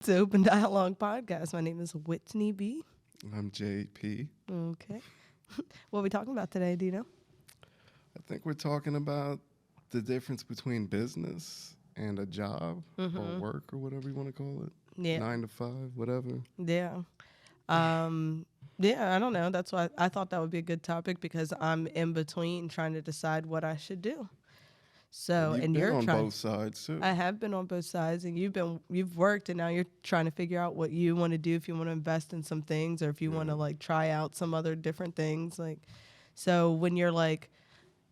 It's the Open Dialogue Podcast. My name is Whitney B. I'm JP. Okay. What are we talking about today, do you know? I think we're talking about the difference between business and a job or work or whatever you want to call it. Yeah. 9 to 5, whatever. Yeah. Yeah, I don't know. That's why I thought that would be a good topic because I'm in between trying to decide what I should do. So, You've and been you're on trying. both sides too. I have been on both sides, and you've worked, and now you're trying to figure out what you want to do, if you want to invest in some things, or if you want to like try out some other different things. Like, so when you're like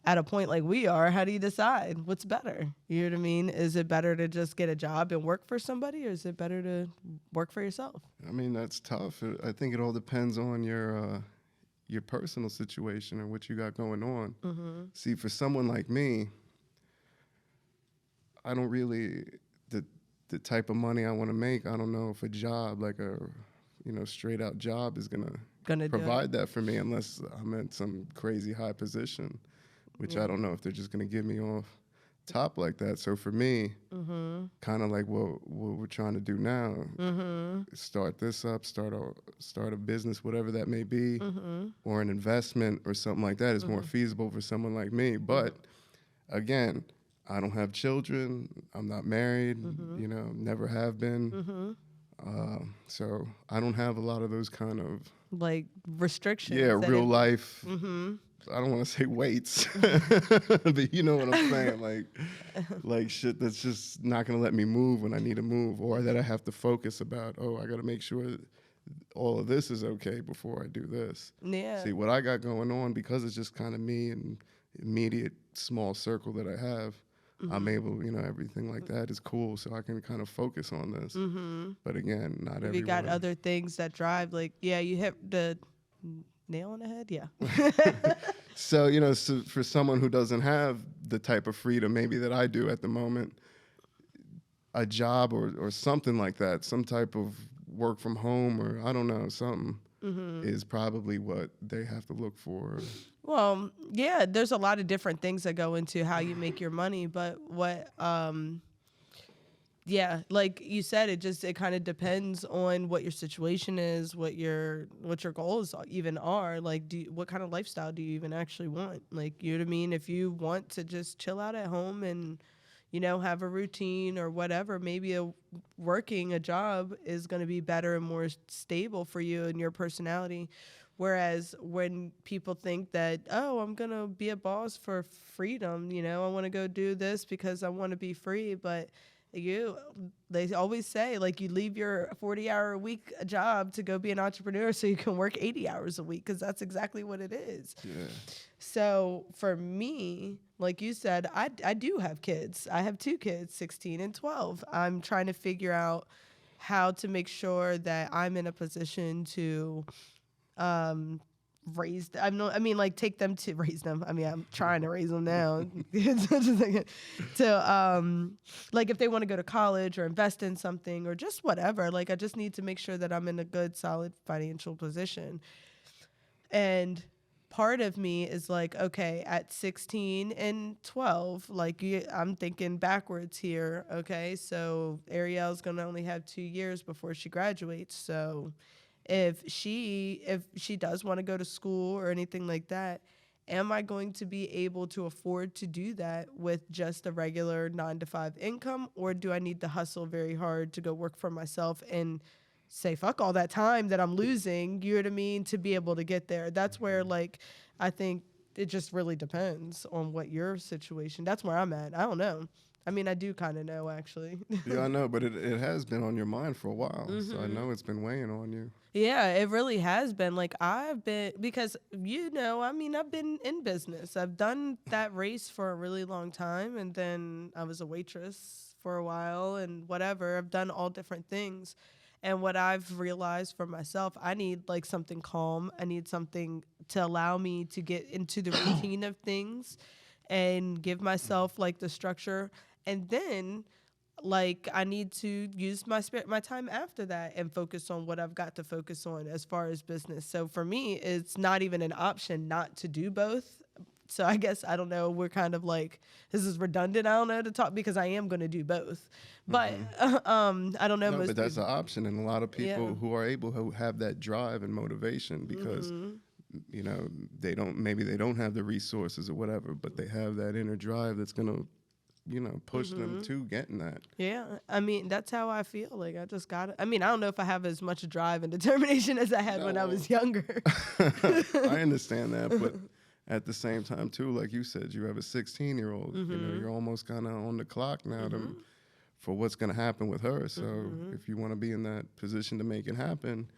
at a point like we are, how do you decide what's better? You know what I mean? Is it better to just get a job and work for somebody, or is it better to work for yourself? I mean, that's tough. I think it all depends on your personal situation and what you got going on. See, for someone like me, I don't really the type of money I want to make. I don't know if a job like a straight out job is gonna provide that for me unless I'm in some crazy high position, which I don't know if they're just gonna give me off top like that. So for me, kind of like what we're trying to do now, start this up, start a business, whatever that may be, or an investment or something like that is more feasible for someone like me. But again, I don't have children. I'm not married. Never have been. So I don't have a lot of those kind of like restrictions. Yeah, real life. I don't want to say weights, but you know what I'm saying. Like shit that's just not gonna let me move when I need to move, or that I have to focus about. Oh, I got to make sure all of this is okay before I do this. Yeah. See what I got going on, because it's just kind of me and immediate small circle that I have. I'm able, everything like that is cool, so I can kind of focus on this. But again, not everyone. We got other things that drive, like, yeah, you hit the nail on the head, yeah. So, so for someone who doesn't have the type of freedom maybe that I do at the moment, a job or something like that, some type of work from home, or I don't know, something is probably what they have to look for. Well, yeah, there's a lot of different things that go into how you make your money, but yeah, like you said, it kind of depends on what your situation is, what your goals even are. Like, what kind of lifestyle do you even actually want? Like, you know what I mean? If you want to just chill out at home and, have a routine or whatever, maybe working a job is going to be better and more stable for you and your personality. Whereas when people think that, oh, I'm going to be a boss for freedom, I want to go do this because I want to be free. But they always say, like, you leave your 40-hour-a-week job to go be an entrepreneur so you can work 80 hours a week, because that's exactly what it is. Yeah. So for me, like you said, I do have kids. I have 2 kids, 16 and 12. I'm trying to figure out how to make sure that I'm in a position to take them to raise them. I mean, I'm trying to raise them now. Like, if they want to go to college or invest in something or just whatever, like, I just need to make sure that I'm in a good, solid financial position. And part of me is like, okay, at 16 and 12, like, I'm thinking backwards here. Okay, so Ariel's going to only have 2 years before she graduates. So if she does want to go to school or anything like that, am I going to be able to afford to do that with just a regular 9 to 5 income, or do I need to hustle very hard to go work for myself and say fuck all that time that I'm losing, you know what I mean, to be able to get there? That's where, like, I think it just really depends on what your situation. That's where I'm at. I don't know. I mean, I do kind of know, actually. Yeah, I know, but it has been on your mind for a while, so I know it's been weighing on you. Yeah, it really has been. Like, because, I mean, I've been in business. I've done that race for a really long time, and then I was a waitress for a while and whatever. I've done all different things. And what I've realized for myself, I need, like, something calm. I need something to allow me to get into the routine of things and give myself, like, the structure. And then, like, I need to use my time after that and focus on what I've got to focus on as far as business. So for me, it's not even an option not to do both So I guess, I don't know, we're kind of like, this is redundant, I don't know, to talk, because I am going to do both. But I don't know. No, but that's an option. And a lot of people who are able to have that drive and motivation because, you know, they don't have the resources or whatever, but they have that inner drive that's going to, you know, push them to getting that. Yeah. I mean, that's how I feel. Like, I just got it. I mean, I don't know if I have as much drive and determination as I had when I was younger. I understand that, but at the same time, too, like you said, you have a 16-year-old. You know, you're almost kind of on the clock now for what's going to happen with her. So if you want to be in that position to make it happen,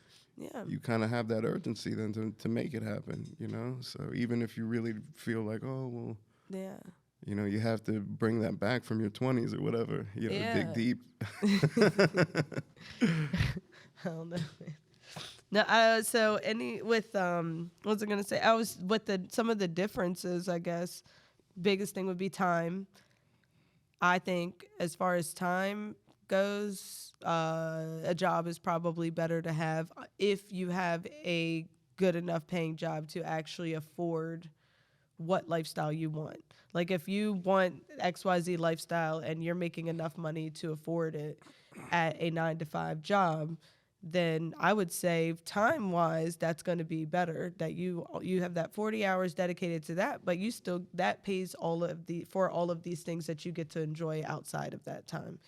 you kind of have that urgency then to make it happen, you know? So even if you really feel like, oh, well, you know, you have to bring that back from your 20s or whatever, you know, dig deep. I don't know. No, so what was I gonna say? I was with some of the differences, I guess. Biggest thing would be time. I think as far as time goes, a job is probably better to have if you have a good enough paying job to actually afford what lifestyle you want. Like if you want XYZ lifestyle and you're making enough money to afford it at a 9-to-5 job, then I would say time-wise, that's going to be better, that you have that 40 hours dedicated to that, but you still, that pays for all of these things that you get to enjoy outside of that time.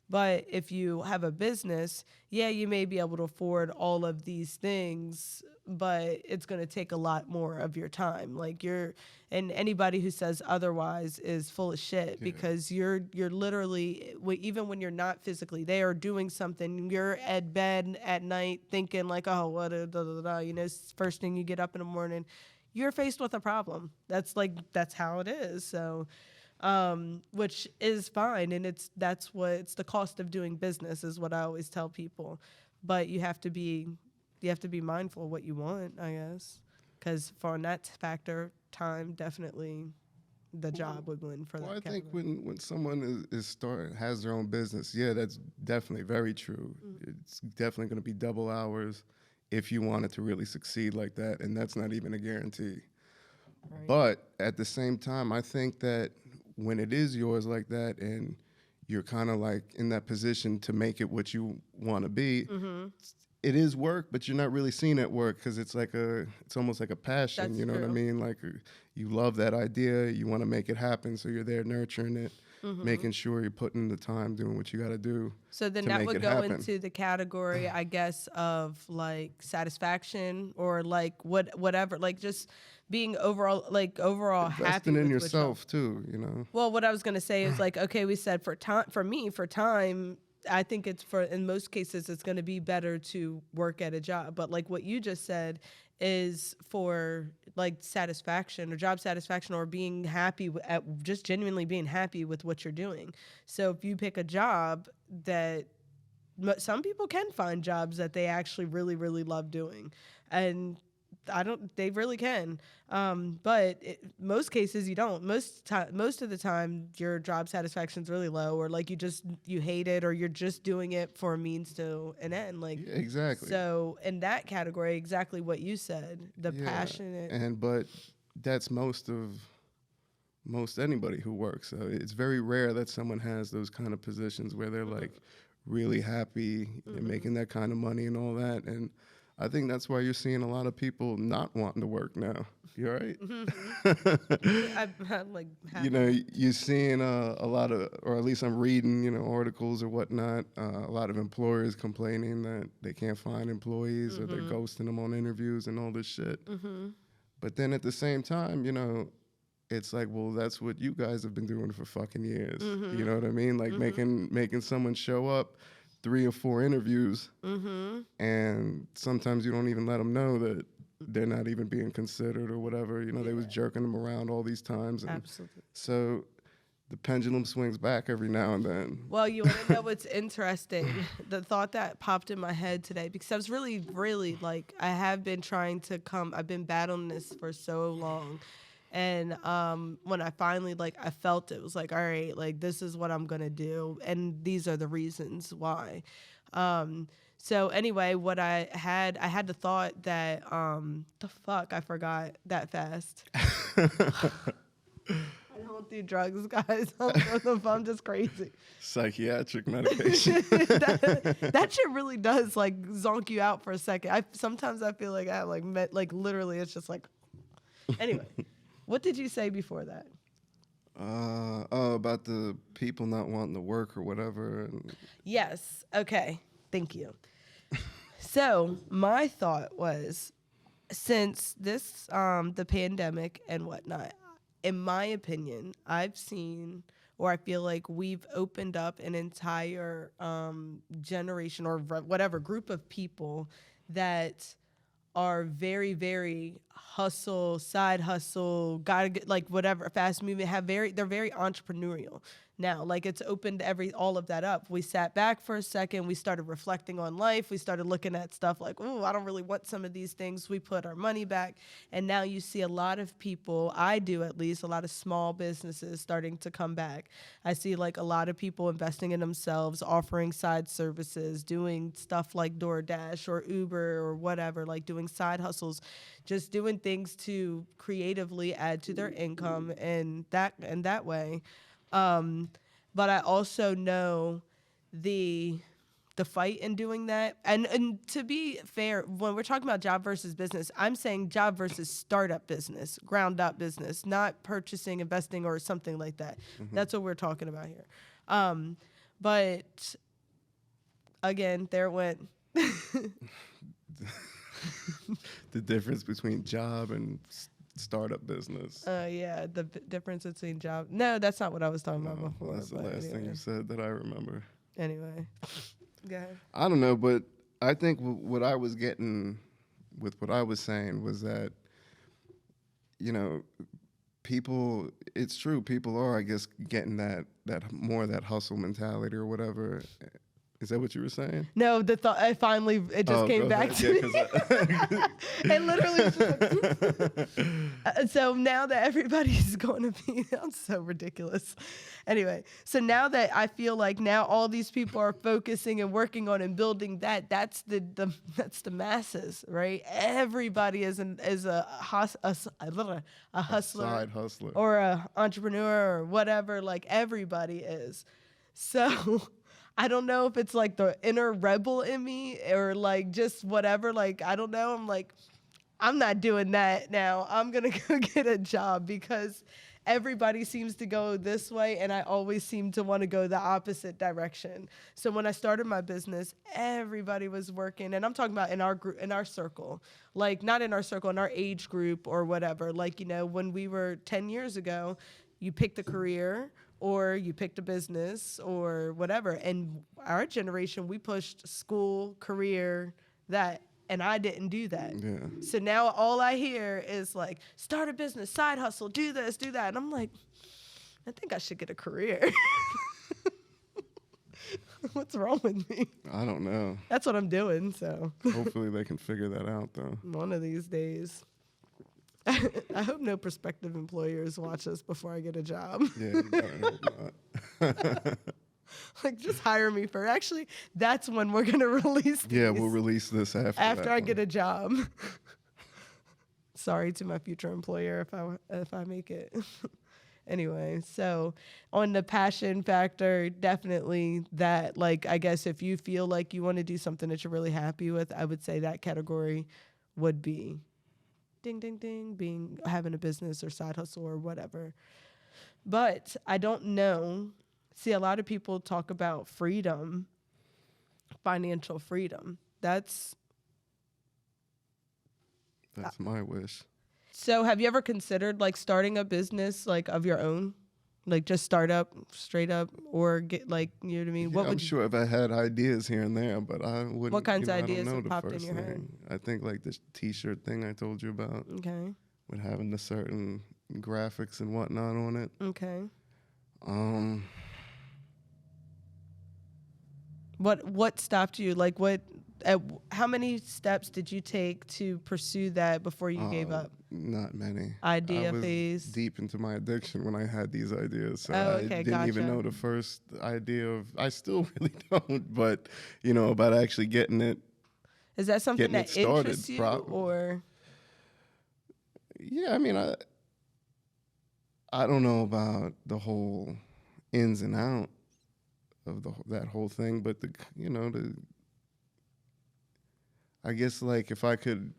But if you have a business, you may be able to afford all of these things, but it's going to take a lot more of your time. Like and anybody who says otherwise is full of shit, because you're literally, even when you're not physically there doing something, you're at bed at night thinking like, oh, what, you know, first thing you get up in the morning, you're faced with a problem. That's how it is. So, which is fine. And it's the cost of doing business is what I always tell people. But you have to be mindful of what you want, I guess. Because for that factor, time, definitely the job would win for that. Well, I think when someone has their own business, that's definitely very true. It's definitely going to be double hours if you want it to really succeed like that. And that's not even a guarantee. Right. But at the same time, I think that when it is yours like that and you're kind of like in that position to make it what you want to be, it is work, but you're not really seeing it work because it's almost like a passion. That's true. What I mean? Like you love that idea, you want to make it happen, so you're there nurturing it, making sure you're putting in the time, doing what you got to do. So then that would go into the category, I guess, of like satisfaction or like whatever, like just being overall investing happy in yourself too, you know. Well, what I was gonna say is like, okay, we said for time, I think in most cases it's going to be better to work at a job. But like what you just said is for like satisfaction or job satisfaction or being happy just genuinely being happy with what you're doing. So if you pick a job that some people can find jobs that they actually really, really love doing, and they really can. But most cases you don't. Most of the time your job satisfaction is really low, or like you hate it, or you're just doing it for a means to an end. Like exactly. So in that category, exactly what you said, the passionate. But that's most anybody who works. So it's very rare that someone has those kind of positions where they're like really happy and making that kind of money and all that. And I think that's why you're seeing a lot of people not wanting to work now. You all right? I'm like happy. You know, you're seeing a lot of, or at least I'm reading, you know, articles or whatnot, a lot of employers complaining that they can't find employees or they're ghosting them on interviews and all this shit. But then at the same time, you know, it's like, well, that's what you guys have been doing for fucking years. You know what I mean? Like making someone show up 3 or 4 interviews, and sometimes you don't even let them know that they're not even being considered or whatever. You know, they was jerking them around all these times. And absolutely. So the pendulum swings back every now and then. Well, you want to know what's interesting? The thought that popped in my head today, because I was really, really like, I've been battling this for so long. And when I finally, I felt it was like, all right, like, this is what I'm going to do. And these are the reasons why. So anyway, what I had the thought that, I forgot that fast. I don't do drugs, guys. I don't know if I'm just crazy. Psychiatric medication. that shit really does like zonk you out for a second. Sometimes I feel like I have like literally it's just like. Anyway, what did you say before that? About the people not wanting to work or whatever. Yes. Okay. Thank you. So my thought was, since this the pandemic and whatnot, in my opinion, I've seen, or I feel like we've opened up an entire generation or whatever group of people that are very, very side hustle, gotta get like whatever, fast moving, they're very entrepreneurial now. Like it's opened all of that up. We sat back for a second, we started reflecting on life, we started looking at stuff like, oh, I don't really want some of these things. We put our money back, and now you see a lot of people, I do at least, a lot of small businesses starting to come back. I see like a lot of people investing in themselves, offering side services, doing stuff like DoorDash or Uber or whatever, like doing side hustles, just doing things to creatively add to their income and that way. But I also know the fight in doing that. And to be fair, when we're talking about job versus business, I'm saying job versus startup business, ground up business, not purchasing, investing, or something like that. Mm-hmm. That's what we're talking about here. But again, there went. The difference between job and startup business. Yeah, the difference between job. No, that's not what I was talking about before. That's the last thing you said that I remember. Anyway, go ahead. I don't know, but I think what I was getting with what I was saying was that, you know, people, it's true, people are, I guess, getting that more of that hustle mentality or whatever. Is that what you were saying? No, the thought. It just came back to me. It literally was just like, so now that everybody's going to be, I'm so ridiculous. Anyway, so now that I feel like now all these people are focusing and working on and building that's the masses, right? Everybody is a hustler, side hustler, or a entrepreneur or whatever. Like everybody is. So. I don't know if it's like the inner rebel in me or like just whatever. Like, I don't know. I'm like, I'm not doing that now. I'm going to go get a job because everybody seems to go this way and I always seem to want to go the opposite direction. So when I started my business, everybody was working, and I'm talking about in our group, in our circle, like not in our circle, in our age group or whatever. Like, you know, when we were 10 years ago, you picked a career or you picked a business or whatever. And our generation, we pushed school, career, that. And I didn't do that. Yeah. So now all I hear is like, start a business, side hustle, do this, do that. And I'm like, I think I should get a career. What's wrong with me? I don't know. That's what I'm doing, so. Hopefully they can figure that out, though. One of these days. I hope no prospective employers watch us before I get a job. Yeah, you better hope not. Like, just hire me for. Actually, that's when we're gonna release. Yeah, we'll release this after I get a job. Sorry to my future employer if I make it. Anyway, so on the passion factor, definitely that. Like, I guess if you feel like you want to do something that you're really happy with, I would say that category would be. Ding, ding, ding, having a business or side hustle or whatever. But I don't know. See, a lot of people talk about freedom, financial freedom. That's my wish. So have you ever considered like starting a business like of your own? Like just start up straight up or get like, you know what I mean? Yeah, I'm sure if I had ideas here and there, but I wouldn't. What kinds of ideas have popped in your head? I think like this T-shirt thing I told you about. Okay. With having the certain graphics and whatnot on it. Okay. What stopped you? Like how many steps did you take to pursue that before you gave up? Not many. Idea I was phase. Deep into my addiction when I had these ideas, so I didn't even know the first idea of. I still really don't, but you know about actually getting it. Is that something that interests you, or? Yeah, I mean, I don't know about the whole ins and out of that whole thing, but I guess like if I could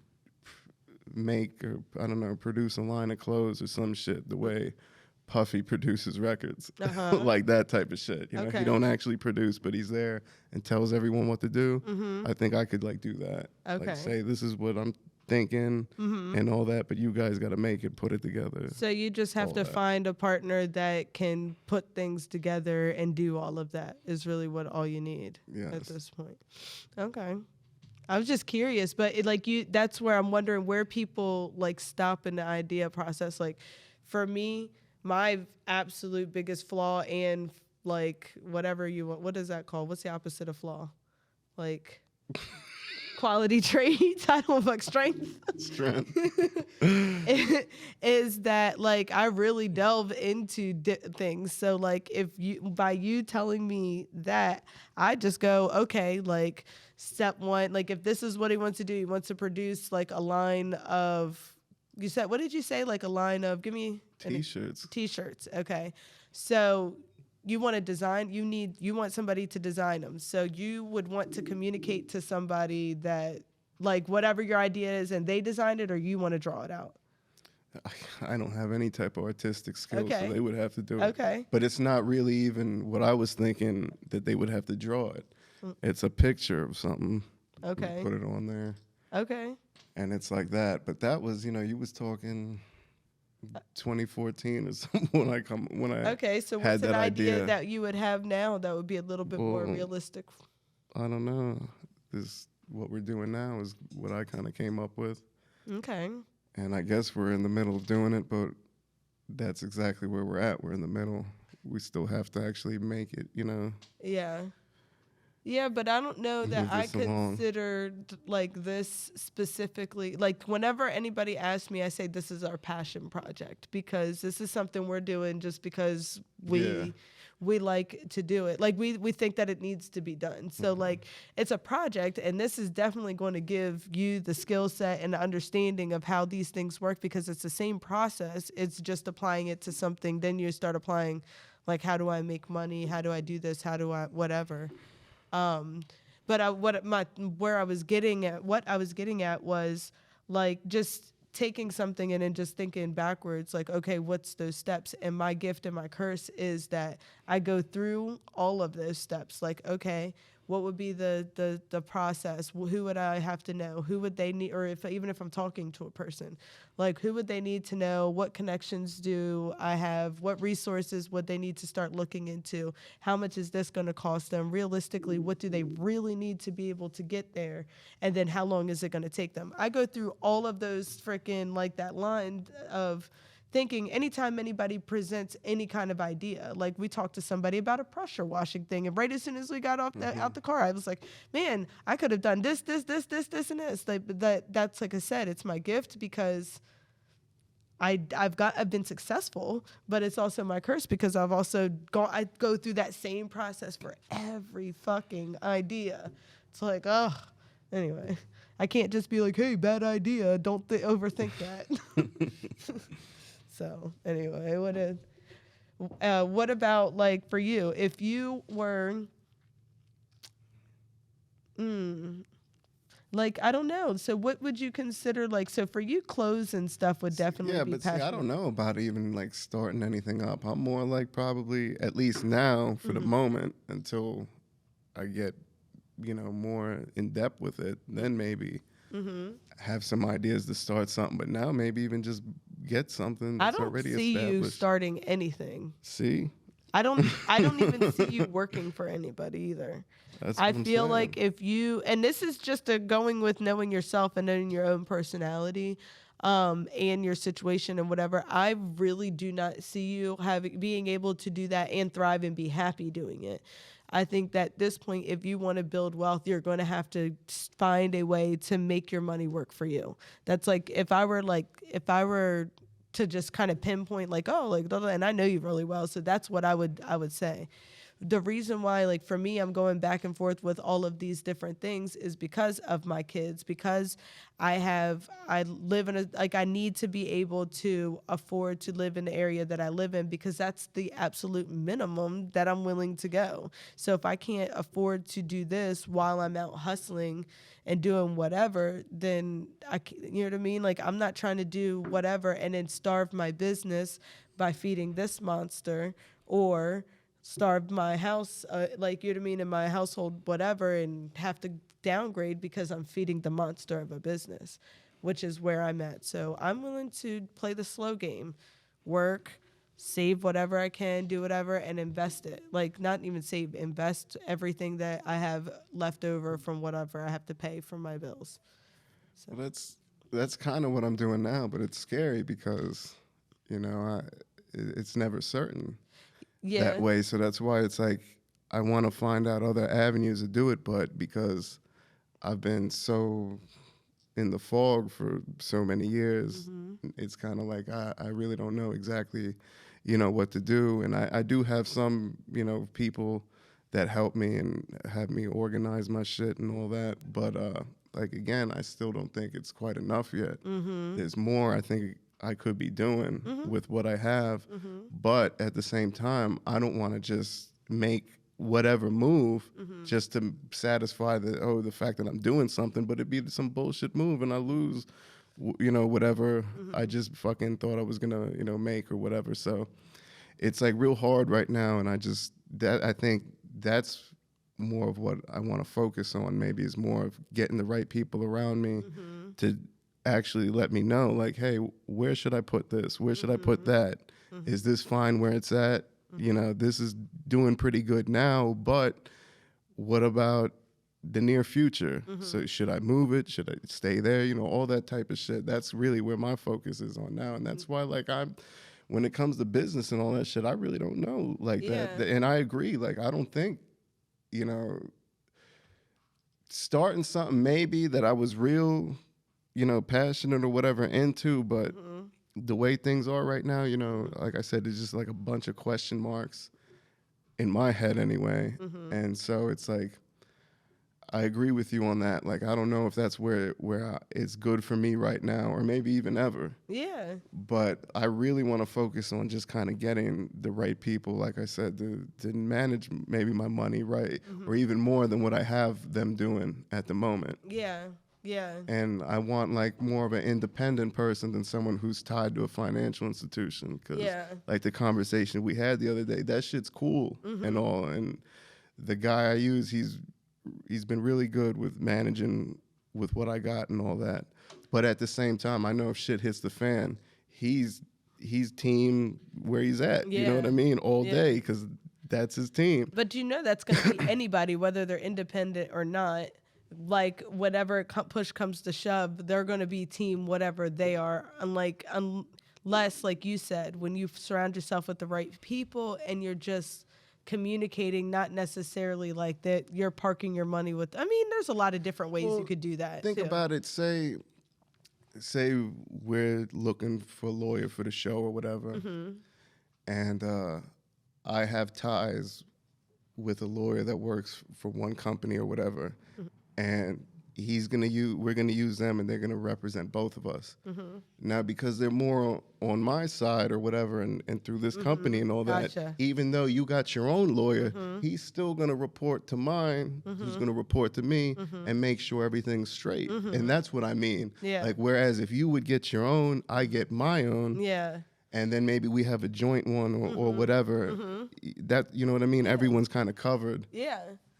make, or I don't know, produce a line of clothes or some shit the way Puffy produces records, like that type of shit. You know, he don't actually produce, but he's there and tells everyone what to do. I think I could like do that. Like say, this is what I'm thinking and all that, but you guys got to make it, put it together. So you just have to find a partner that can put things together and do all of that is really what all you need at this point. Okay. I was just curious, but that's where I'm wondering where people like stop in the idea process. Like for me, my absolute biggest flaw and like whatever you want, what is that called? What's the opposite of flaw? Like quality traits. I don't fuck strength. Is that like I really delve into things. So like by you telling me that, I just go, okay, like step one, like if this is what he wants to do, he wants to produce like a line of, you said, what did you say? Like a line of, give me T-shirts. T-shirts. Okay. So you want to design, you want somebody to design them. So you would want to communicate to somebody that like whatever your idea is and they design it, or you want to draw it out? I don't have any type of artistic skills, so they would have to do it. Okay. But it's not really even what I was thinking that they would have to draw it. It's a picture of something. Okay. Put it on there. Okay. And it's like that. But that was, you was talking 2014 or something when I okay, so what's an idea that you would have now that would be a little bit more realistic? I don't know. What we're doing now is what I kind of came up with. Okay. And I guess we're in the middle of doing it, but that's exactly where we're at. We're in the middle. We still have to actually make it, Yeah. Yeah, but I don't know that I considered like this specifically. Like whenever anybody asks me, I say this is our passion project because this is something we're doing just because we like to do it. Like we think that it needs to be done. So like it's a project, and this is definitely going to give you the skill set and the understanding of how these things work because it's the same process. It's just applying it to something. Then you start applying like, how do I make money? How do I do this? How do I whatever? But what I was getting at was like just taking something in and just thinking backwards, like, okay, what's those steps? And my gift and my curse is that I go through all of those steps. Like, okay, what would be the process? Who would I have to know? Who would they need? Or even if I'm talking to a person, like who would they need to know? What connections do I have? What resources would they need to start looking into? How much is this going to cost them? Realistically, what do they really need to be able to get there? And then how long is it going to take them? I go through all of those freaking like that line of thinking anytime anybody presents any kind of idea. Like we talked to somebody about a pressure washing thing, and right as soon as we got off out the car, I was like, man, I could have done this, and this. Like that's like I said, it's my gift because I've been successful, but it's also my curse because I go through that same process for every fucking idea. It's like, anyway, I can't just be like, hey, bad idea. Don't overthink that. So anyway, what about like for you? If you were, like I don't know. So what would you consider like? So for you, clothes and stuff would definitely be passionate. See, I don't know about even like starting anything up. I'm more like probably at least now for the moment until I get more in depth with it. Then maybe have some ideas to start something. But now maybe even just get something that's already established. I don't see you starting anything. See? I don't even see you working for anybody either. I feel like if you, and this is just going with knowing yourself and knowing your own personality and your situation and whatever, I really do not see you being able to do that and thrive and be happy doing it. I think that at this point, if you want to build wealth, you're going to have to find a way to make your money work for you. That's like, if I were to just kind of pinpoint like, and I know you really well, so that's what I would say. the reason why, like, for me, I'm going back and forth with all of these different things is because of my kids, because I live in I need to be able to afford to live in the area that I live in, because that's the absolute minimum that I'm willing to go. So if I can't afford to do this while I'm out hustling and doing whatever, then you know what I mean? Like, I'm not trying to do whatever and then starve my business by feeding this monster, or starved my house, like, you know what I mean, in my household, whatever, and have to downgrade because I'm feeding the monster of a business, which is where I'm at. So I'm willing to play the slow game, work, save whatever I can, do whatever, and invest it. Like, not even save, invest everything that I have left over from whatever I have to pay for my bills. So. Well, that's kind of what I'm doing now, but it's scary because, you know, it's never certain. That way. So that's why it's like I want to find out other avenues to do it, but because I've been so in the fog for so many years, it's kind of like I really don't know exactly, you know, what to do. And I do have some, you know, people that help me and have me organize my shit and all that. But like, again, I still don't think it's quite enough yet. There's more I think I could be doing with what I have, but at the same time, I don't want to just make whatever move just to satisfy the fact that I'm doing something, but it'd be some bullshit move and I lose, you know, whatever I just fucking thought I was gonna, you know, make or whatever. So it's like real hard right now, and I think that's more of what I want to focus on. Maybe is more of getting the right people around me to actually let me know, like, hey, where should I put this? Where should I put that? Is this fine where it's at? You know, this is doing pretty good now, but what about the near future? So should I move it? Should I stay there? You know, all that type of shit. That's really where my focus is on now. And that's why, like, when it comes to business and all that shit, I really don't know like that. And I agree. Like, I don't think, you know, starting something maybe that I was real, you know, passionate or whatever into, but the way things are right now, you know, like I said, it's just like a bunch of question marks in my head anyway. And so it's like, I agree with you on that. Like, I don't know if that's where it's good for me right now, or maybe even ever. Yeah. But I really want to focus on just kind of getting the right people, like I said, to manage maybe my money right, or even more than what I have them doing at the moment. Yeah. Yeah. And I want like more of an independent person than someone who's tied to a financial institution. Because like the conversation we had the other day, that shit's cool and all. And the guy I use, he's been really good with managing with what I got and all that. But at the same time, I know if shit hits the fan, he's team where he's at. You know what I mean? All day, because that's his team. But you know that's going to be anybody, whether they're independent or not. Like, whatever push comes to shove, they're going to be team whatever they are. Unless, like you said, when you surround yourself with the right people and you're just communicating, not necessarily like that you're parking your money with. I mean, there's a lot of different ways you could do that. Think about it. Say we're looking for a lawyer for the show or whatever, and I have ties with a lawyer that works for one company or whatever, and we're gonna use them, and they're gonna represent both of us. Now, because they're more on my side or whatever, and through this company and all that, even though you got your own lawyer, he's still gonna report to mine, who's gonna report to me, and make sure everything's straight. And that's what I mean. Like, whereas if you would get your own, I get my own. And then maybe we have a joint one or whatever. That, you know what I mean? Everyone's kind of covered.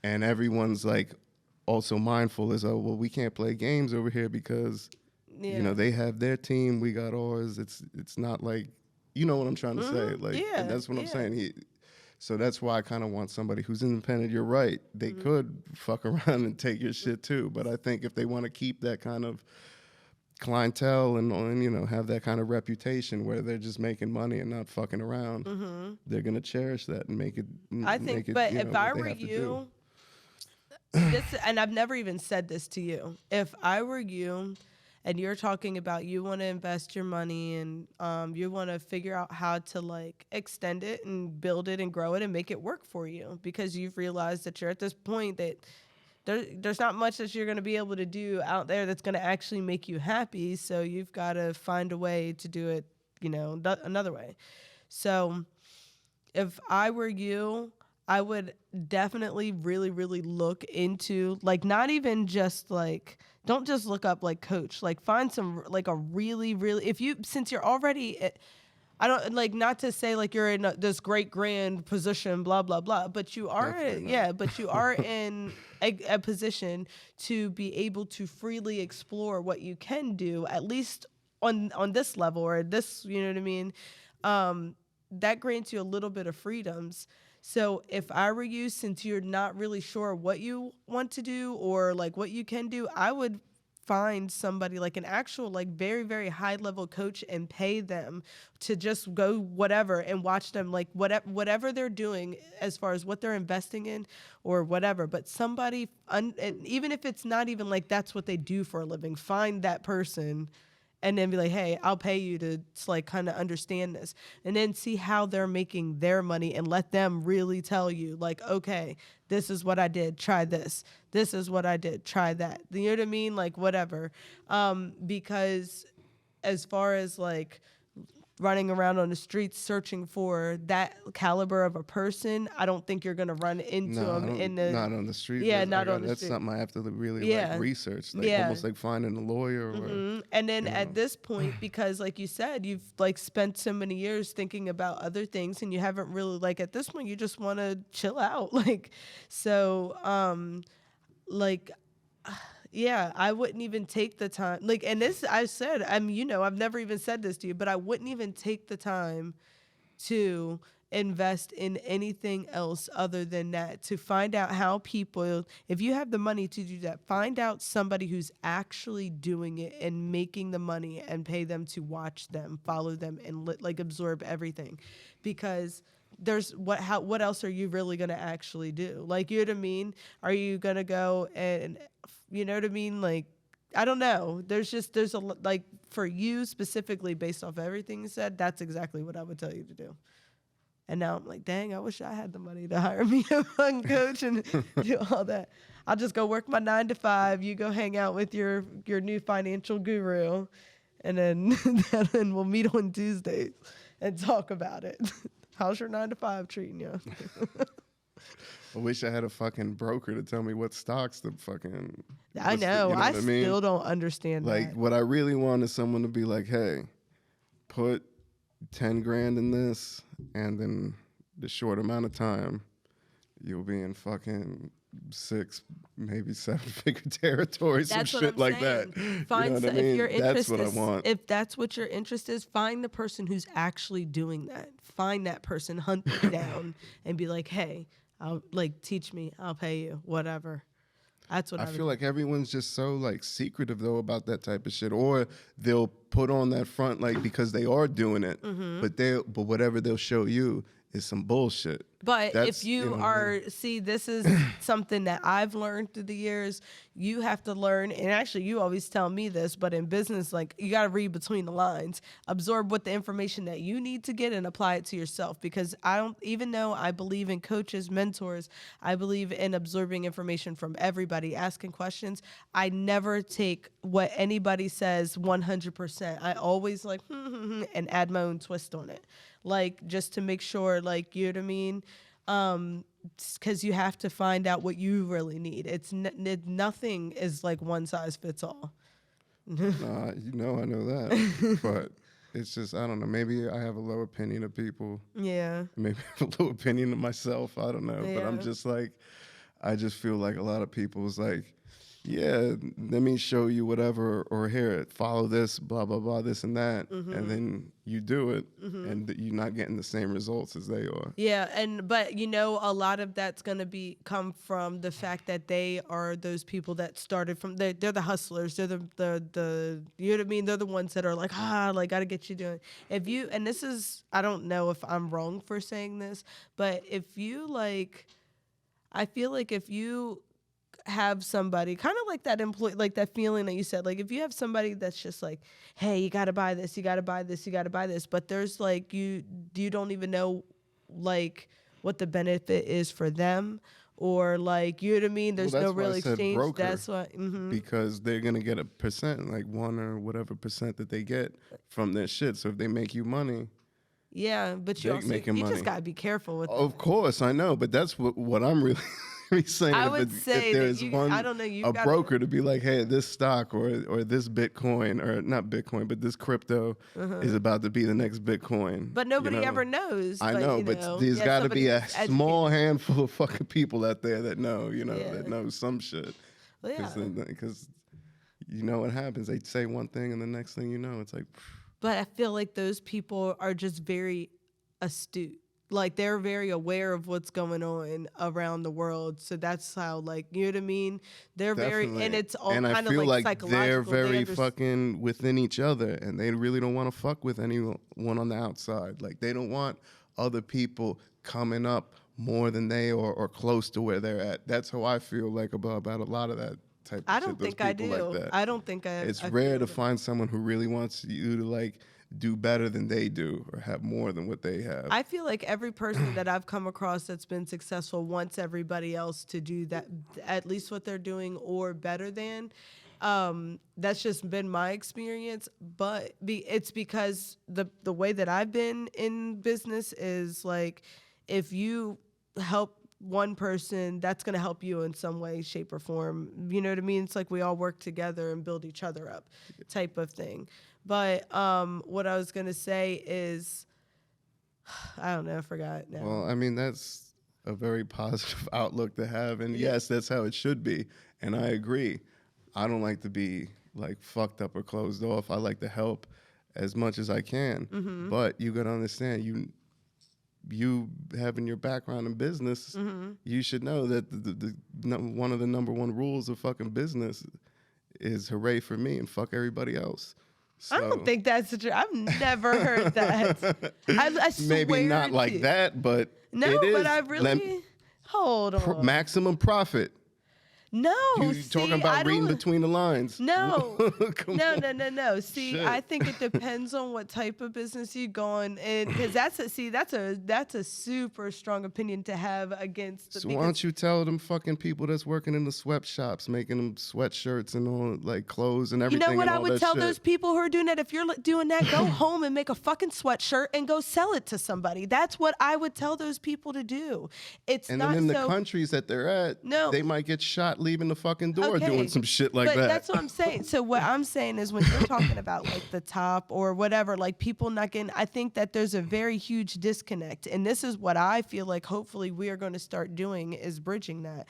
And everyone's like also mindful as, oh, well, we can't play games over here because, you know, they have their team, we got ours. It's not like, you know what I'm trying to say? Like, and that's what I'm saying. So that's why I kind of want somebody who's independent. You're right. They could fuck around and take your shit too. But I think if they want to keep that kind of clientele and you know, have that kind of reputation where they're just making money and not fucking around, they're gonna cherish that and make it. I think, but if I were you, and I've never even said this to you, if I were you, and you're talking about you want to invest your money and you want to figure out how to like extend it and build it and grow it and make it work for you, because you've realized that you're at this point that there's not much that you're going to be able to do out there that's going to actually make you happy. So you've got to find a way to do it, another way. So if I were you, I would definitely really, really look into, like, not even just like, don't just look up like coach, like find some, like a really, really, since you're already, I don't like, not to say like you're in this great grand position, blah, blah, blah, but you are, but you are in a position to be able to freely explore what you can do, at least on this level or this, you know what I mean? That grants you a little bit of freedoms. So if I were you, since you're not really sure what you want to do or like what you can do, I would find somebody like an actual like very, very high level coach and pay them to just go whatever and watch them like whatever they're doing as far as what they're investing in or whatever. But somebody, and even if it's not even like that's what they do for a living, find that person and then be like, hey, I'll pay you to like kind of understand this, and then see how they're making their money and let them really tell you like, okay, this is what I did, try this. This is what I did, try that. You know what I mean? Like whatever. Because as far as like running around on the streets searching for that caliber of a person, I don't think you're gonna run into them in the not on the street. Yeah, not on the that's street. Something I have to really like research, like almost like finding a lawyer. Or, and then at this point, because like you said, you've like spent so many years thinking about other things, and you haven't really like at this point, you just want to chill out, like so. Yeah, I wouldn't even take the time. Like, and this, I said, I've never even said this to you, but I wouldn't even take the time to invest in anything else other than that, to find out how people, if you have the money to do that, find out somebody who's actually doing it and making the money and pay them to watch them, follow them, and like absorb everything. Because there's what else are you really going to actually do? Like, you know what I mean? Are you going to go and, you know what I mean? Like, I don't know. There's a, like, for you specifically, based off everything you said, that's exactly what I would tell you to do. And now I'm like, dang, I wish I had the money to hire me a fun coach and do all that. I'll just go work my 9 to 5. You go hang out with your new financial guru, and then we'll meet on Tuesdays and talk about it. How's your 9 to 5 treating you? I wish I had a fucking broker to tell me what stocks to fucking. I know. You know I still don't understand like, that. What I really want is someone to be like, hey, put 10 grand in this, and then the short amount of time, you'll be in fucking 6, maybe 7-figure territory, some shit like that. Find if your interest that's what I want. If that's what your interest is, find the person who's actually doing that. Find that person, hunt them down, and be like, hey, I'll like teach me, I'll pay you, whatever. That's what I feel like everyone's just so like secretive though about that type of shit, or they'll put on that front like because they are doing it, but whatever they'll show you is some bullshit. But if you are, see, this is something that I've learned through the years. You have to learn, and actually you always tell me this, but in business, like, you got to read between the lines, absorb what the information that you need to get and apply it to yourself. Because even though I believe in coaches, mentors, I believe in absorbing information from everybody, asking questions. I never take what anybody says 100%. I always like, and add my own twist on it. Like, just to make sure, like, you know what I mean? Because you have to find out what you really need. Nothing is like one size fits all. Nah, I know that. But it's just, I don't know. Maybe I have a low opinion of people. Yeah. Maybe I have a low opinion of myself. I don't know. Yeah. But I'm just like, I just feel like a lot of people is like, yeah, let me show you whatever, or here, follow this, blah, blah, blah, this and that. And then you do it, and you're not getting the same results as they are. Yeah, but a lot of that's going to come from the fact that they are those people that started from, they're the hustlers. They're the you know what I mean? They're the ones that are like, like, got to get you doing. And this is, I don't know if I'm wrong for saying this, but if you like, I feel like if you have somebody kind of like that employee, like that feeling that you said, like if you have somebody that's just like, hey, you got to buy this, you got to buy this, you got to buy this, but there's like you don't even know like what the benefit is for them, or like, you know what I mean? There's no real exchange. Broker, that's why, because they're gonna get a percent, like 1 or whatever percent that they get from their shit. So if they make you money, yeah, but you just gotta be careful with. Of course, I know, but that's what I'm really saying. I would say if there's I don't know, a broker to be like, hey, this stock or this Bitcoin, or not Bitcoin, but this crypto is about to be the next Bitcoin. But nobody ever knows. I know, but there's got to be a small handful of fucking people out there that know, that know some shit. Because you know what happens. They say one thing and the next thing you know, it's like. But I feel like those people are just very astute. Like they're very aware of what's going on around the world. So that's how, like, you know what I mean? They're Definitely. very, and it's all and kind I feel of like like psychological. They're very fucking within each other, and they really don't want to fuck with anyone on the outside. Like they don't want other people coming up more than they or close to where they're at. That's how I feel like about a lot of that type of I shit. don't think I do. Like I don't think I. It's rare to find someone who really wants you to like do better than they do or have more than what they have. I feel like every person that I've come across that's been successful wants everybody else to do that, at least what they're doing or better than. That's just been my experience, but it's because the way that I've been in business is like, if you help one person, that's going to help you in some way, shape, or form. You know what I mean? It's like we all work together and build each other up type of thing. But what I was going to say is, I don't know, I forgot now. Well, I mean, that's a very positive outlook to have. And yes, that's how it should be. And I agree. I don't like to be like fucked up or closed off. I like to help as much as I can. Mm-hmm. But you got to understand, you having your background in business, you should know that the one of the number one rules of fucking business is hooray for me and fuck everybody else. So, I don't think that's true. I've never heard that. I swear maybe not like that, but no, it is. But I really hold on. Maximum profit. No, you talking about reading between the lines? No, no. See, shit. I think it depends on what type of business you go on, and because that's a super strong opinion to have against. So why don't you tell them fucking people that's working in the sweatshops, making them sweatshirts and all like clothes and everything? You know what I would tell those people who are doing that? If you're doing that, go home and make a fucking sweatshirt and go sell it to somebody. That's what I would tell those people to do. And then in the countries that they're at, they might get shot leaving the fucking door doing some shit like that. But that's what I'm saying. So what I'm saying is, when you're talking about like the top or whatever, like people not getting, I think that there's a very huge disconnect. And this is what I feel like hopefully we are going to start doing, is bridging that.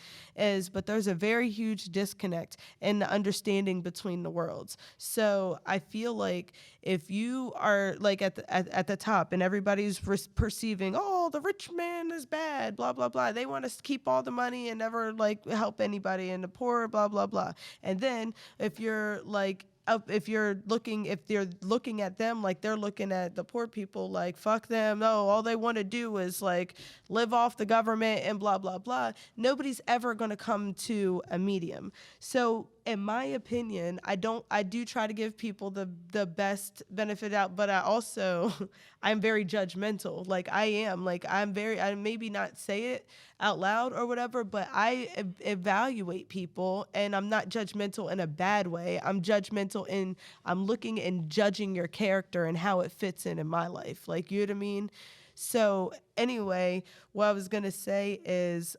But there's a very huge disconnect in the understanding between the worlds. So I feel like if you are like at the top and everybody's perceiving, oh, the rich man is bad, blah, blah, blah. They want to keep all the money and never like help anybody, and the poor, blah, blah, blah. And then if you're looking at them like they're looking at the poor people like, fuck them, no, all they want to do is like live off the government and blah, blah, blah. Nobody's ever going to come to a medium. So in my opinion, I do try to give people the best benefit out, but I'm very judgmental. Like I maybe not say it out loud or whatever, but I evaluate people, and I'm not judgmental in a bad way. I'm judgmental in, I'm looking and judging your character and how it fits in my life. Like, you know what I mean? So anyway, what I was going to say is,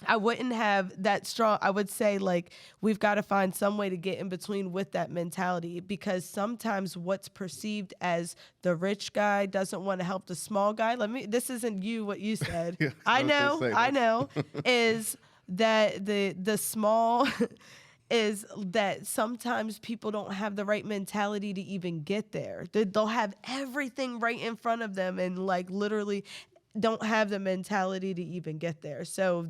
I wouldn't have that strong. I would say like we've got to find some way to get in between with that mentality, because sometimes what's perceived as the rich guy doesn't want to help the small guy. This isn't what you said. Yeah, I know, is that the small is that sometimes people don't have the right mentality to even get there. They'll have everything right in front of them and like literally don't have the mentality to even get there. So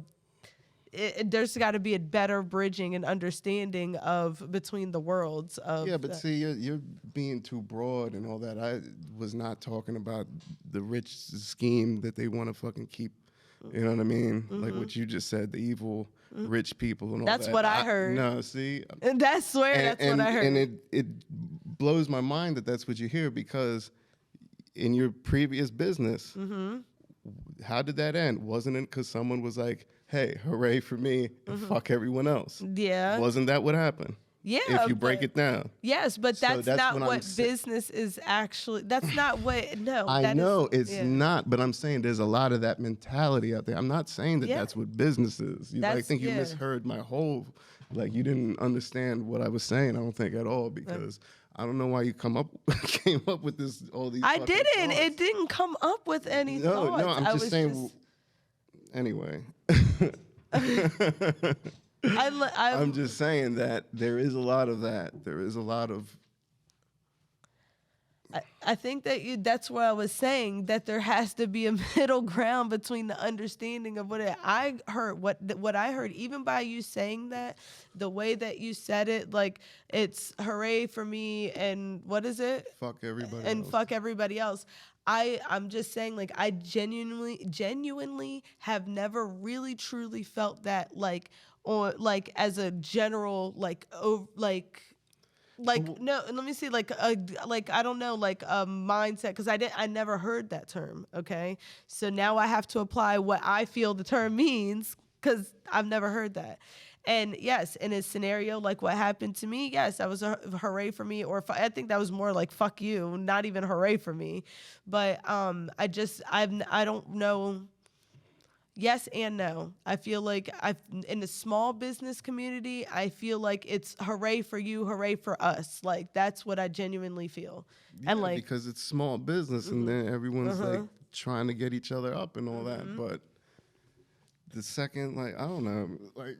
there's got to be a better bridging and understanding of between the worlds. See, you're being too broad and all that. I was not talking about the rich scheme that they want to fucking keep You know what I mean? Like what you just said, the evil rich people and all That's that. what I heard. No, see? That's what I heard. And it blows my mind that that's what you hear, because in your previous business, how did that end? Wasn't it because someone was like, hey, hooray for me, and fuck everyone else? Yeah. Wasn't that what happened? Yeah. If you break it down. Yes, but that's not what business is actually. That's not what, no. I know it's not, but I'm saying there's a lot of that mentality out there. I'm not saying that that's what business is. I think you misheard my whole, like you didn't understand what I was saying, I don't think at all, because I don't know why you came up with this, all these I didn't. thoughts. It didn't come up with any thoughts. No, I'm just saying. Anyway. I'm just saying that there is a lot of that. There is a lot of. I think that's what I was saying, that there has to be a middle ground between the understanding of what I heard, even by you saying that, the way that you said it, like it's hooray for me and what is it? Fuck everybody and else. Fuck everybody else. I'm just saying, like, I genuinely have never really truly felt that, like, or like as a general, like, no, let me see, like I don't know, like a mindset, because I never heard that term. Okay, so now I have to apply what I feel the term means, because I've never heard that. And yes, in a scenario like what happened to me, yes, that was a hooray for me, or I think that was more like fuck you, not even hooray for me. But I don't know. Yes and no. I feel like in the small business community, I feel like it's hooray for you, hooray for us. Like that's what I genuinely feel. Yeah, and like because it's small business, and then everyone's like trying to get each other up and all that. But the second, like, I don't know, like.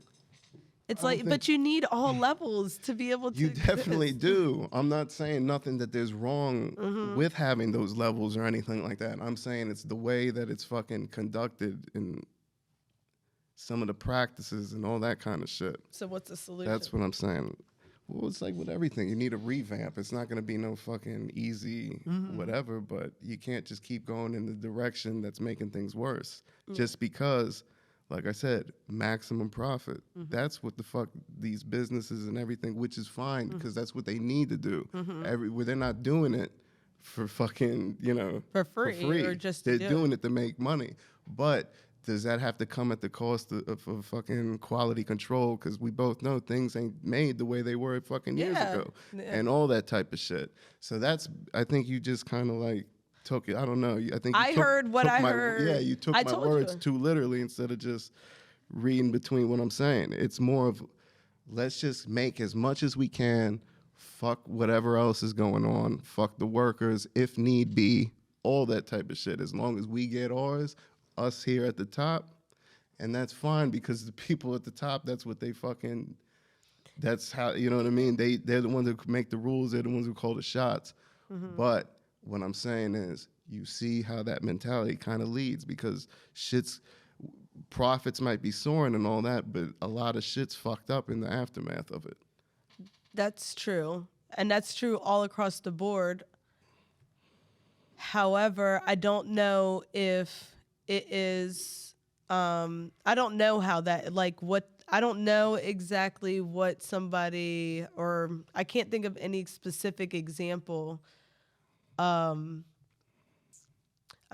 It's like, but you need all levels to be able to. You definitely do. I'm not saying nothing that there's wrong with having those levels or anything like that. I'm saying it's the way that it's fucking conducted in some of the practices and all that kind of shit. So what's the solution? That's what I'm saying. Well, it's like with everything. You need a revamp. It's not going to be no fucking easy whatever, but you can't just keep going in the direction that's making things worse. Just because, like I said, maximum profit. That's what the fuck these businesses and everything, which is fine, because that's what they need to do. Where they're not doing it for fucking, for free. Or just they're doing it to make money. But does that have to come at the cost of fucking quality control? Because we both know things ain't made the way they were fucking years ago, and all that type of shit. So I think you just kind of like took it. I don't know. I think you heard what I heard. Yeah, you took my words too literally instead of just reading between what I'm saying. It's more of, let's just make as much as we can. Fuck whatever else is going on. Fuck the workers if need be. All that type of shit. As long as we get ours, us here at the top, and that's fine, because the people at the top, that's what they fucking. That's how, you know what I mean. They're the ones who make the rules. They're the ones who call the shots. But what I'm saying is, you see how that mentality kind of leads, because profits might be soaring and all that, but a lot of shit's fucked up in the aftermath of it. That's true. And that's true all across the board. However, I don't know if it is, I don't know how that, like what, I don't know exactly what somebody, or I can't think of any specific example. I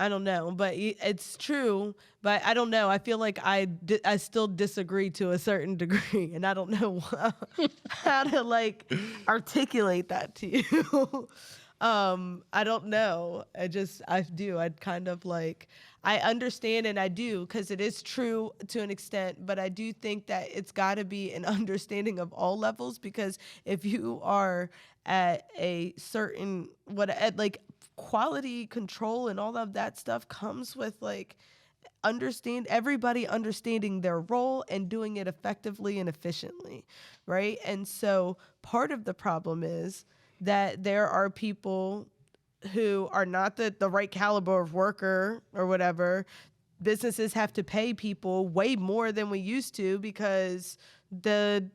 don't know, but it's true. But I don't know. I feel like I still disagree to a certain degree, and I don't know how to like articulate that to you. I don't know. I do. I'd kind of like, I understand, and I do, because it is true to an extent, but I do think that it's got to be an understanding of all levels, because if you are at a certain, like quality control and all of that stuff comes with like everybody understanding their role and doing it effectively and efficiently, right? And so part of the problem is that there are people who are not the right caliber of worker or whatever, businesses have to pay people way more than we used to because the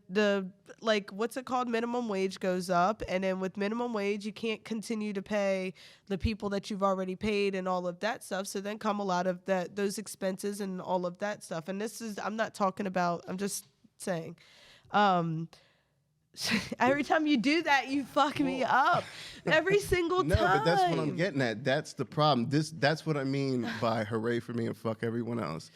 like, what's it called? Minimum wage goes up. And then with minimum wage, you can't continue to pay the people that you've already paid and all of that stuff. So then come a lot of those expenses and all of that stuff. And this is, I'm not talking about, I'm just saying, every time you do that, you fuck me up every single time. No, but that's what I'm getting at. That's the problem. That's what I mean by hooray for me and fuck everyone else.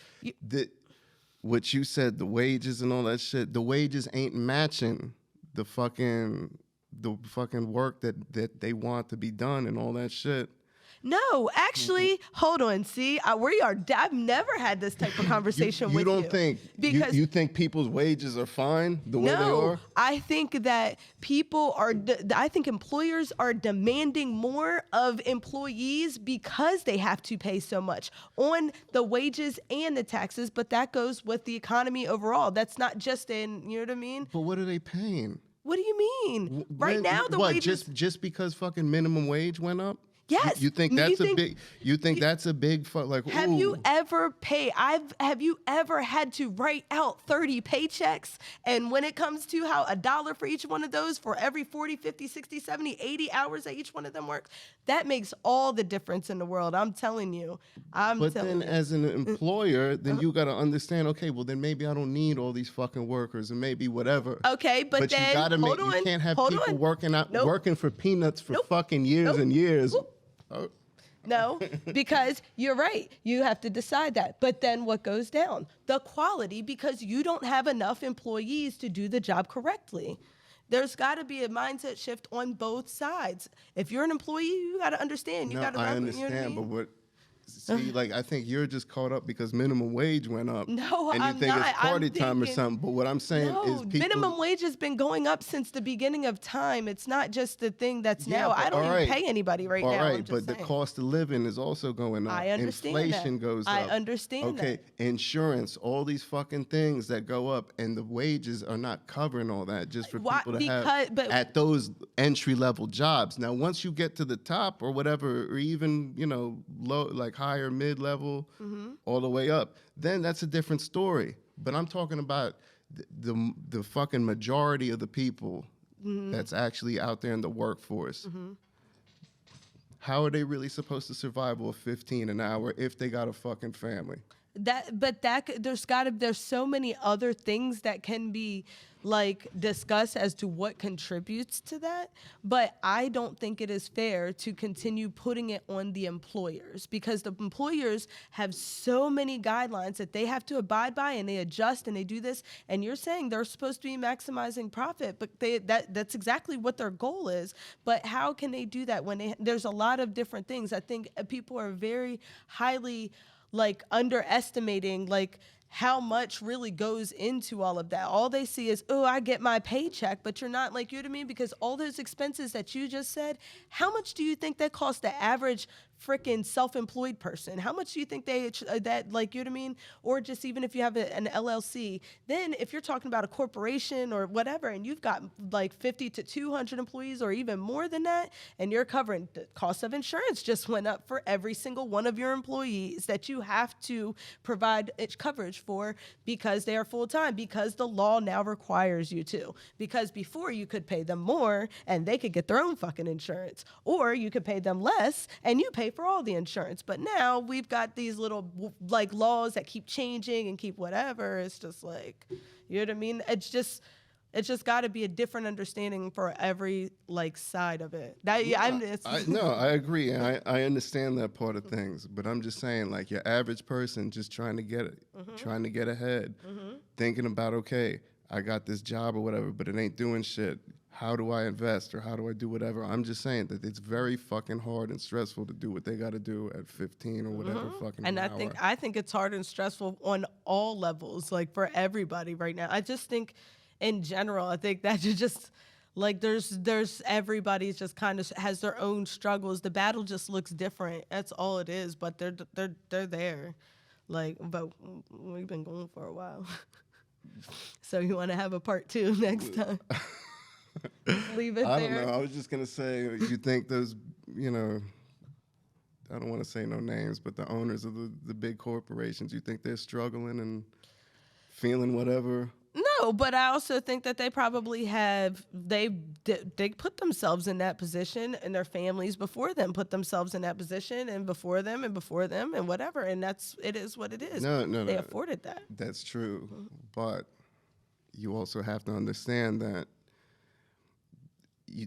What you said, the wages and all that shit, the wages ain't matching the fucking work that they want to be done and all that shit. No, actually, hold on. See, I've never had this type of conversation with you. You don't think, because you think people's wages are fine the way they are? I think that I think employers are demanding more of employees because they have to pay so much on the wages and the taxes, but that goes with the economy overall. That's not just you know what I mean? But what are they paying? What do you mean? Right now, the wages... Just because fucking minimum wage went up? Yes. You think that's a big? You think that's a big like? Have you ever paid? Have you ever had to write out 30 paychecks? And when it comes to how $1 for each one of those for every 40, 50, 60, 70, 80 hours that each one of them works, that makes all the difference in the world. I'm telling you. But then, as an employer, then you got to understand. Okay, well then maybe I don't need all these fucking workers, and maybe whatever. Okay, but then you gotta you can't have people working for peanuts for fucking years and years. No, because you're right. You have to decide that. But then what goes down? The quality, because you don't have enough employees to do the job correctly. There's got to be a mindset shift on both sides. If you're an employee, you got to understand. I understand, but what? See, like, I think you're just caught up because minimum wage went up. No, and you think it's party time or something. But what I'm saying is minimum wage has been going up since the beginning of time. It's not just the thing that's now. I don't even pay anybody now. All right, but the cost of living is also going up. I understand Inflation goes up. I understand that. Okay, insurance, all these fucking things that go up, and the wages are not covering all that just for people to have at those entry-level jobs. Now, once you get to the top or whatever, or even, low, like higher mid-level, all the way up, then that's a different story. But I'm talking about the fucking majority of the people that's actually out there in the workforce. How are they really supposed to survive off $15 an hour if they got a fucking family? There's so many other things that can be like discussed as to what contributes to that, but I don't think it is fair to continue putting it on the employers, because the employers have so many guidelines that they have to abide by, and they adjust and they do this, and you're saying they're supposed to be maximizing profit, but that's exactly what their goal is. But how can they do that when there's a lot of different things? I think people are very highly underestimating how much really goes into all of that. All they see is, oh, I get my paycheck, but you're not, you know what I mean? Because all those expenses that you just said, how much do you think that costs the average freaking self-employed person? How much do you think you know what I mean? Or just even if you have an LLC, then if you're talking about a corporation or whatever, and you've got 50 to 200 employees or even more than that, and you're covering the cost of insurance just went up for every single one of your employees that you have to provide coverage for because they are full-time, because the law now requires you to. Because before you could pay them more and they could get their own fucking insurance, or you could pay them less and you pay for all the insurance. But now we've got these little laws that keep changing and keep whatever. It's just you know what I mean? It's just got to be a different understanding for every side of it. I agree. I understand that part of things, but I'm just saying, your average person just trying to get it, trying to get ahead, thinking about, okay, I got this job or whatever, but it ain't doing shit. How do I invest or how do I do whatever? I'm just saying that it's very fucking hard and stressful to do what they got to do at 15 or whatever fucking and hour. I think it's hard and stressful on all levels, for everybody right now. I just think in general, I think that you just there's everybody's just kind of has their own struggles. The battle just looks different. That's all it is. But they're there, but we've been going for a while. So you want to have a part 2 next time? Leave it there. I don't know. I was just gonna say, you think those, I don't want to say no names, but the owners of the big corporations, you think they're struggling and feeling whatever? No, but I also think that they probably have, they put themselves in that position, and their families before them put themselves in that position, and before them and before them and whatever. And it is what it is. No. They afforded that. That's true. Mm-hmm. But you also have to understand that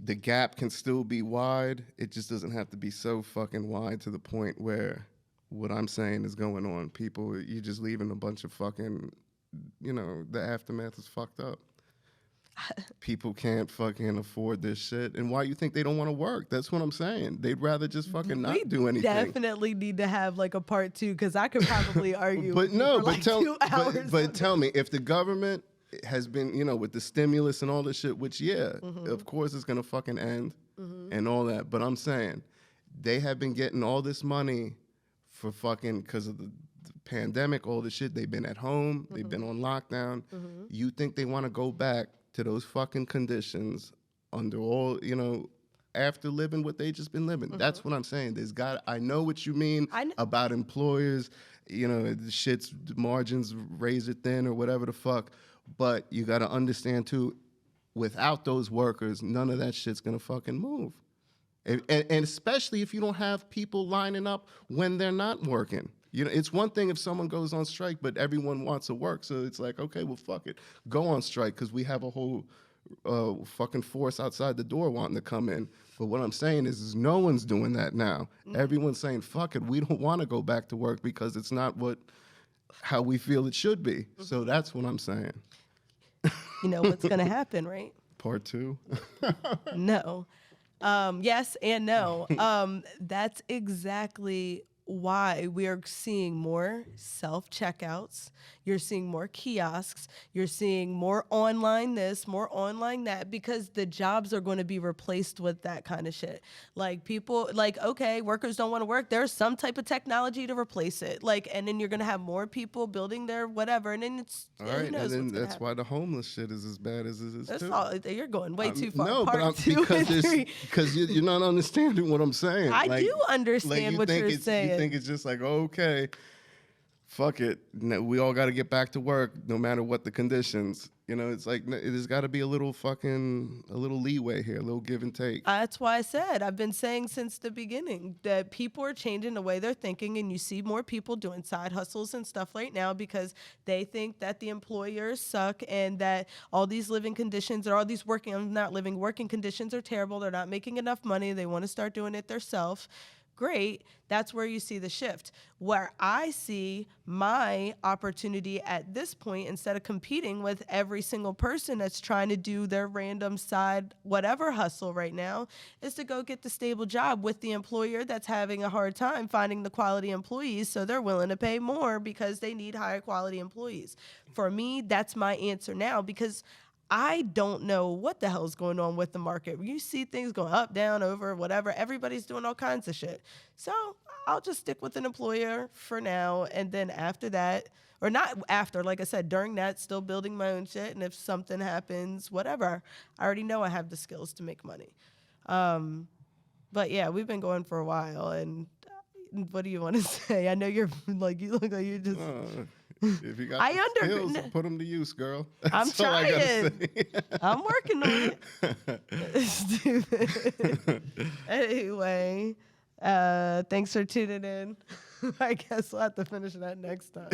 the gap can still be wide. It just doesn't have to be so fucking wide to the point where what I'm saying is going on. People, you're just leaving a bunch of fucking, the aftermath is fucked up. People can't fucking afford this shit. And why you think they don't want to work? That's what I'm saying. They'd rather just fucking not do anything. Definitely need to have like a part 2, because I could probably argue but no, for like 2 hours. But tell me, if the government has been, with the stimulus and all this shit, which, of course it's going to fucking end and all that. But I'm saying they have been getting all this money for fucking, because of the pandemic, all this shit. They've been at home. They've been on lockdown. You think they want to go back to those fucking conditions under all, after living what they just been living? That's what I'm saying. I know what you mean about employers, the shit's margins razor thin or whatever the fuck. But you got to understand, too, without those workers, none of that shit's going to fucking move. And especially if you don't have people lining up when they're not working. It's one thing if someone goes on strike, but everyone wants to work. So it's like, okay, well, fuck it. Go on strike, because we have a whole fucking force outside the door wanting to come in. But what I'm saying is no one's doing that now. Everyone's saying, fuck it, we don't want to go back to work because it's not how we feel it should be. So that's what I'm saying. You know what's going to happen, right? Part 2? No. Yes and no. That's exactly why we are seeing more self-checkouts. You're seeing more kiosks. You're seeing more online this, more online that, because the jobs are going to be replaced with that kind of shit. Like people, okay, workers don't want to work. There's some type of technology to replace it. And then you're going to have more people building their whatever. And then it's, all right, and then that's why the homeless shit is as bad as it is that's too. You're going way too far. No, Part 2 and 3. Because you're not understanding what I'm saying. I do understand what you're saying. You think it's just like, okay, fuck it. We all got to get back to work no matter what the conditions. It's like, there's got to be a little leeway here, a little give and take. That's why I said, I've been saying since the beginning that people are changing the way they're thinking, and you see more people doing side hustles and stuff right now because they think that the employers suck and that all these living conditions or all these working conditions are terrible. They're not making enough money. They want to start doing it themselves. Great. That's where you see the shift. Where I see my opportunity at this point, instead of competing with every single person that's trying to do their random side whatever hustle right now, is to go get the stable job with the employer that's having a hard time finding the quality employees, so they're willing to pay more because they need higher quality employees. For me, that's my answer now, because I don't know what the hell's going on with the market. You see things going up, down, over, whatever. Everybody's doing all kinds of shit. So I'll just stick with an employer for now. And then after that, or not after, like I said, during that, still building my own shit. And if something happens, whatever, I already know I have the skills to make money. But yeah, we've been going for a while. And what do you want to say? I know you're like, you look like you're just... If you got skills, put them to use, girl. That's I'm trying. All I gotta say. I'm working on it. Stupid. Anyway, thanks for tuning in. I guess we'll have to finish that next time.